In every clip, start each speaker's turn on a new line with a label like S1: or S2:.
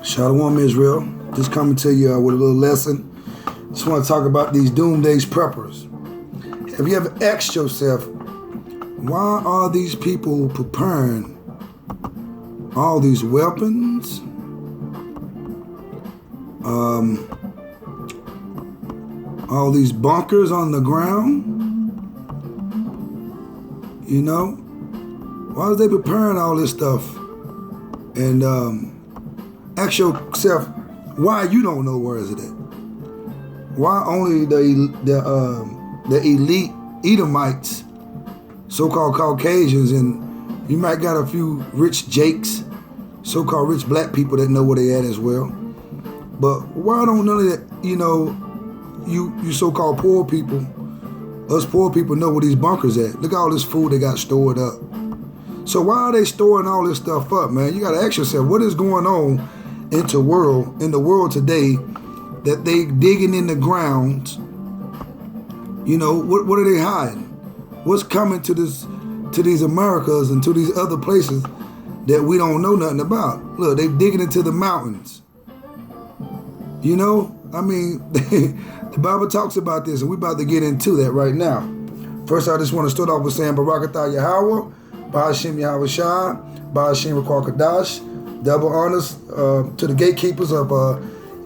S1: Shalom Israel, just coming to you with a little lesson. Just want to talk about these doomsday preppers. Have you ever asked yourself, why are these people preparing all these weapons? All these bunkers on the ground? You know? Why are they preparing all this stuff? And ask yourself, why you don't know where is it at? Why only the elite Edomites, so-called Caucasians, and you might got a few rich Jakes, so-called rich black people that know where they at as well. But why don't none of that, you so-called poor people, us poor people know where these bunkers at? Look at all this food they got stored up. So why are they storing all this stuff up, man? You got to ask yourself, what is going on in the world today that they digging in the ground? What are they hiding? What's coming to these Americas and to these other places that we don't know nothing about? Look, they digging into the mountains. The Bible talks about this, and we're about to get into that right now. First, I just want to start off with saying Barak Atah Yahweh, Ba'ashem Yahweh Shai, Ba'ashem Rakakadash. Double honors to the gatekeepers of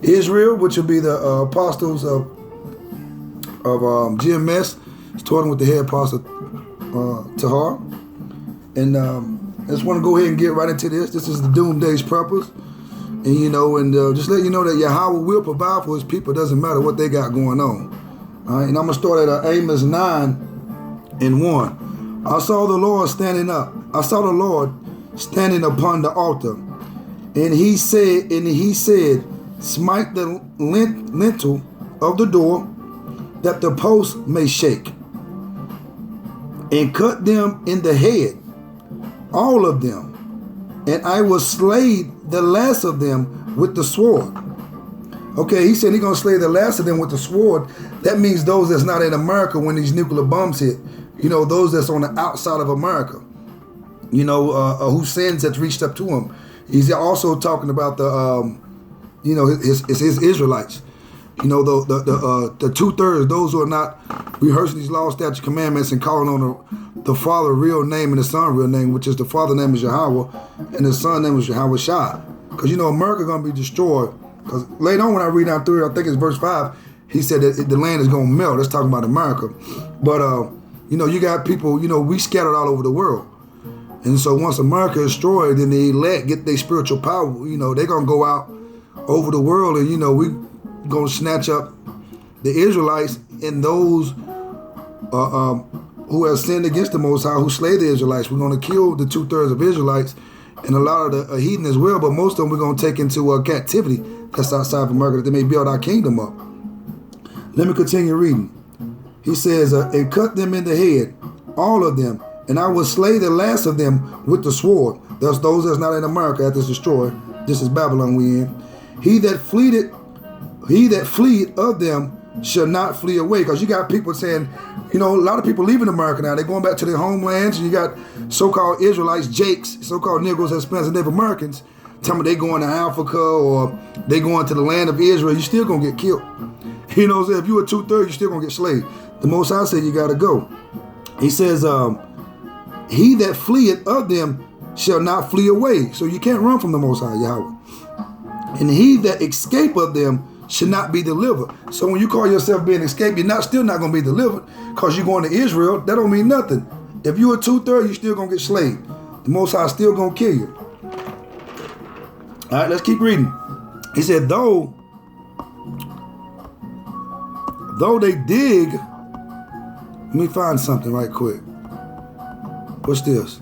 S1: Israel, which will be the apostles of GMS, starting with the head apostle Tahar. And I just want to go ahead and get right into this. This is the doomsday preppers. And just let you know that Yahweh will provide for his people. It doesn't matter what they got going on. All right, and I'm going to start at Amos 9:1. I saw the Lord standing upon the altar. And he said, smite the lintel of the door, that the post may shake, and cut them in the head, all of them, and I will slay the last of them with the sword. Okay, he said he's going to slay the last of them with the sword. That means those that's not in America when these nuclear bombs hit. Those that's on the outside of America. Whose sins has reached up to him. He's also talking about his Israelites. The 2/3, those who are not rehearsing these laws, statutes, commandments, and calling on the Father real name and the Son real name, which is the Father name is Yahweh, and the Son name is Yahweh Shai. Because America going to be destroyed. Because later on when I read down through it, I think it's verse 5, he said that the land is going to melt. That's talking about America. But, you got people, we scattered all over the world. And so once America is destroyed, then the elect get their spiritual power. They're going to go out over the world and, we going to snatch up the Israelites and those who have sinned against the Most High, who slay the Israelites. We're going to kill the 2/3 of Israelites and a lot of the heathen as well, but most of them we're going to take into captivity that's outside of America, that they may build our kingdom up. Let me continue reading. He says, and cut them in the head, all of them, and I will slay the last of them with the sword. Thus those that's not in America after it's destroyed. This is Babylon we in. He that fleeth of them shall not flee away. Because you got people saying, a lot of people leaving America now. They're going back to their homelands. And you got so-called Israelites, Jakes, so-called Negroes, Hispanics, and Native Americans telling me they going to Africa or they going to the land of Israel. You still going to get killed. If you were 2/3, you still going to get slaved. The Most High said you got to go. He says, he that fleeth of them shall not flee away. So you can't run from the Most High, Yahweh. And he that escape of them should not be delivered. So when you call yourself being escaped, you're still not going to be delivered because you're going to Israel. That don't mean nothing. If you're a 2/3, you're still going to get slaved. The Most High is still going to kill you. All right, let's keep reading. He said, though they dig, let me find something right quick. What's this?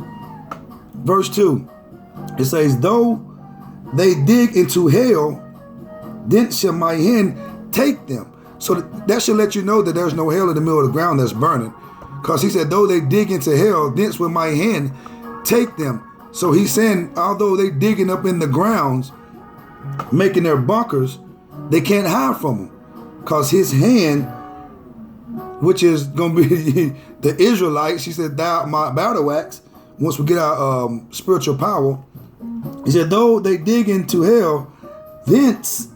S1: Verse 2. It says, though they dig into hell, then shall my hand take them. So that should let you know that there's no hell in the middle of the ground that's burning. Because he said, though they dig into hell, thence will my hand take them. So he's saying, although they digging up in the grounds, making their bunkers, they can't hide from him. Because his hand, which is going to be the Israelites, he said, thou my battle axe, once we get our spiritual power, he said, though they dig into hell, thence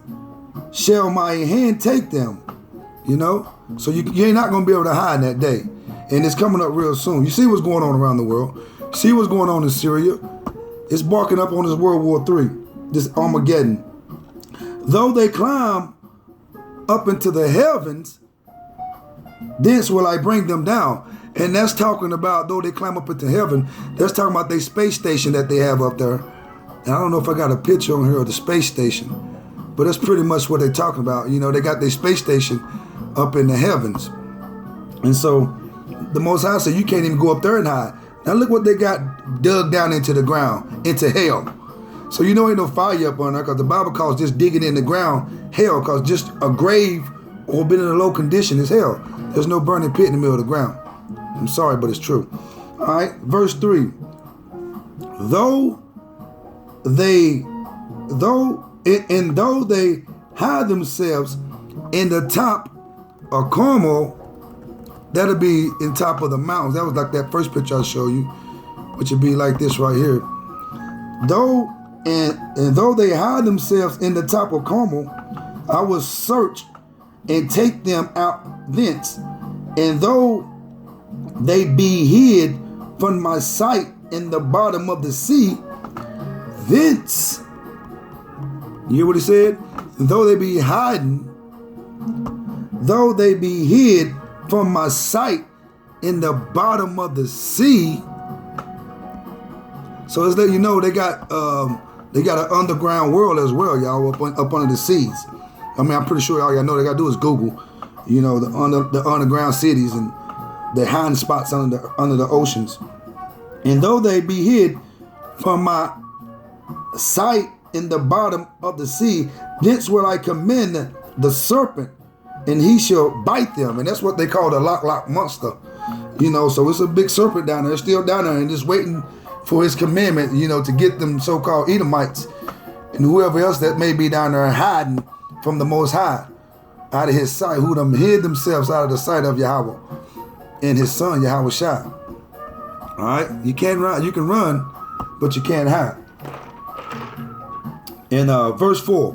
S1: shall my hand take them. You know? So you're not going to be able to hide in that day. And it's coming up real soon. You see what's going on around the world. See what's going on in Syria. It's barking up on this World War III, this Armageddon. Though they climb up into the heavens, thence will I bring them down. And that's talking about, though they climb up into heaven, that's talking about their space station that they have up there. And I don't know if I got a picture on here of the space station, but that's pretty much what they're talking about. You know, they got their space station up in the heavens. And so the Most High said, you can't even go up there and hide. Now look what they got dug down into the ground, into hell. So you know ain't no fire up on there, because the Bible calls just digging in the ground hell, because just a grave or been in a low condition is hell. There's no burning pit in the middle of the ground. I'm sorry, but it's true. All right, verse 3. Though they hide themselves in the top of Carmel, that'll be in top of the mountains. That was like that first picture I showed you, which would be like this right here. Though they hide themselves in the top of Carmel, I will search and take them out thence. And though they be hid from my sight in the bottom of the sea, thence, you hear what he said? Though they be hid from my sight in the bottom of the sea. So let's let you know they got an underground world as well, y'all, up under the seas. I mean, I'm pretty sure all y'all know they gotta do is Google, you know, the underground cities and the hiding spots under the oceans. And though they be hid from my sight in the bottom of the sea, thence will I commend the serpent, and he shall bite them. And that's what they call the Loch monster. You know, so it's a big serpent down there. It's still down there and just waiting for his commandment, you know, to get them so-called Edomites and whoever else that may be down there hiding from the Most High out of his sight, who them hid themselves out of the sight of Yahweh and his son, Yahweh Shai. All right? You can't run. You can run, but you can't hide. In verse 4,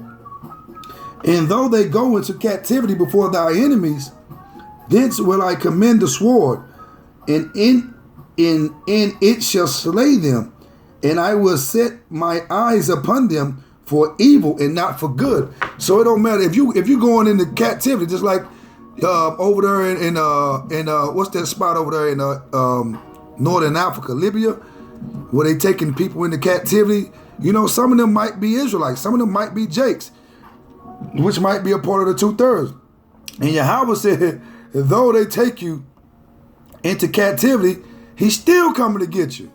S1: and though they go into captivity before thy enemies, thence will I commend the sword, and in it shall slay them, and I will set my eyes upon them for evil and not for good. So it don't matter if you going into captivity, just like over there in what's that spot over there in northern Africa, Libya, where they taking people into captivity. You know, some of them might be Israelites, some of them might be Jakes, which might be a part of the 2/3. And Yahweh said, though they take you into captivity, he's still coming to get you.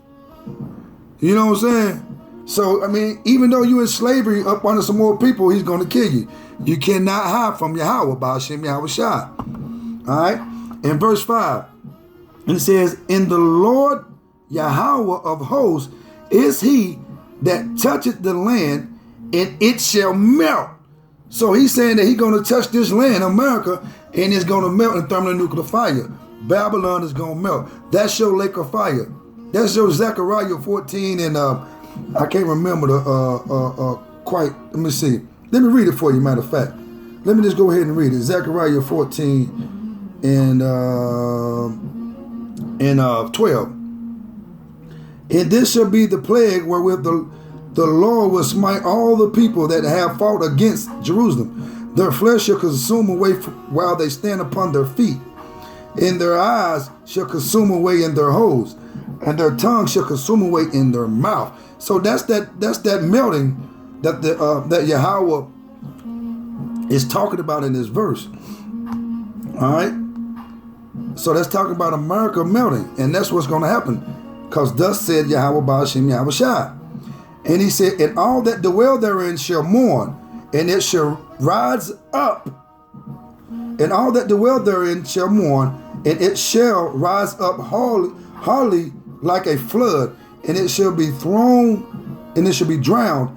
S1: You know what I'm saying? So, I mean, even though you're in slavery up under some more people, he's going to kill you. You cannot hide from Yahweh, Ba'ashem Yahweh Shai. All right? In verse 5, it says, in the Lord Yahweh of hosts is he that toucheth the land, and it shall melt. So he's saying that he's going to touch this land, America, and it's going to melt in thermonuclear fire. Babylon is going to melt. That's your lake of fire. That's your Zechariah 14, and I can't remember the quite. Let me see. Let me read it for you, matter of fact. Let me just go ahead and read it. Zechariah 14 and 12. And this shall be the plague wherewith the Lord will smite all the people that have fought against Jerusalem. Their flesh shall consume away while they stand upon their feet, and their eyes shall consume away in their holes, and their tongue shall consume away in their mouth. So that's that melting that that Yahweh is talking about in this verse. All right. So that's talking about America melting, and that's what's going to happen. Because thus said Yahweh Ba'ashem Yahweh Shai. And he said, and all that dwell therein shall mourn, and it shall rise up. And all that dwell therein shall mourn, and it shall rise up wholly like a flood, and it shall be thrown, and it shall be drowned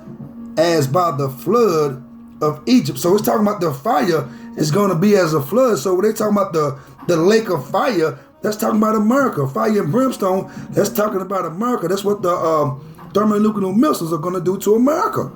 S1: as by the flood of Egypt. So it's talking about the fire is going to be as a flood. So when they're talking about the lake of fire, that's talking about America. Fire and brimstone, that's talking about America. That's what the thermonuclear missiles are going to do to America.